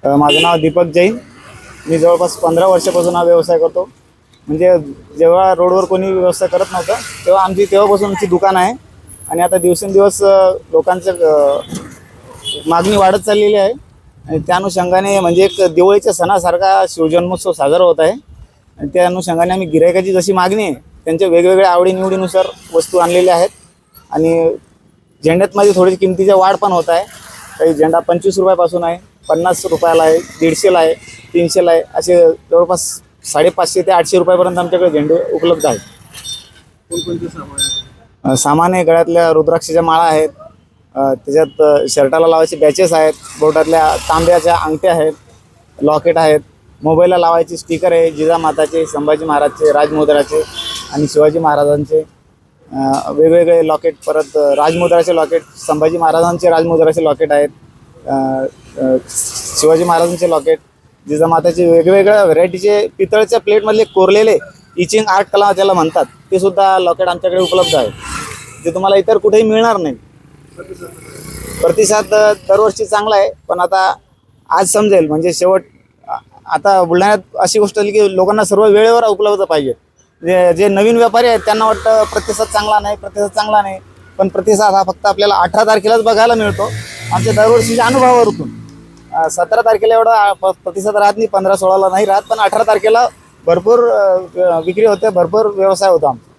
माझं नाव दीपक जैन. मी जवळपास 15 वर्षापासून हा व्यवसाय करतो. म्हणजे जेव्हा रोडवर कोणी व्यवसाय करत नव्हतं तेव्हा तेव्हापासून आमची दुकान आहे. आणि आता दिवसेंदिवस लोकांचं मागणी वाढत चाललेली आहे. आणि त्या अनुषंगाने म्हणजे एक दिवाळीच्या सणासारखा शिवजन्मोत्सव साजरा होत आहे. आणि त्या अनुषंगाने आम्ही गिरायकाची जशी मागणी आहे त्यांच्या वेगवेगळ्या आवडीनिवडीनुसार वस्तू आणलेल्या आहेत. आणि झेंड्यातमध्ये थोडी किमतीच्या वाढ पण होत आहे. काही झेंडा 25 रुपयापासून आहे, 50 रुपयाला आहे, 150ला आहे, 300ला आहे, असे जवळपास 550 ते 800 रुपयापर्यंत आमच्याकडे झेंडे उपलब्ध आहेत. कोणकोणते सामान? सामान आहे, गळ्यातल्या रुद्राक्षाच्या माळा आहेत, त्याच्यात शर्टाला लावायचे बॅचेस आहेत, बोटातल्या तांब्याच्या अंगठ्या आहेत, लॉकेट आहेत, मोबाईलला लावायचे स्टिकर आहे, जिजामाताचे, संभाजी महाराजचे, राजमुद्राचे आणि शिवाजी महाराजांचे वेगवेगळे लॉकेट, परत राजमुद्राचे लॉकेट, संभाजी महाराजांचे राजमुद्राचे लॉकेट आहेत, शिवाजी महाराजांचे लॉकेट, जिजामाताचे वेगवेगळ्या व्हरायटीचे पितळच्या प्लेटमधले कोरलेले इचिंग आर्ट कला त्याला म्हणतात, ते सुद्धा लॉकेट आमच्याकडे उपलब्ध आहे. जे तुम्हाला इतर कुठेही मिळणार नाही. प्रतिसाद दरवर्षी चांगला आहे, पण आता आज समजेल म्हणजे शेवट. आता बुलढाण्यात अशी गोष्ट आली की लोकांना सर्व वेळेवर उपलब्ध पाहिजे. जे नवीन व्यापारी आहेत त्यांना वाटतं प्रतिसाद चांगला नाही, पण प्रतिसाद हा फक्त आपल्याला 18 तारखेलाच बघायला मिळतो. आमच्या दरवर्षीच्या अनुभवावरून 17 तारखेला एवढा प्रतिसाद राहत नाही, 15-16ला नाही राहत, पण 18 तारखेला भरपूर विक्री होते, भरपूर व्यवसाय होतो आमचा.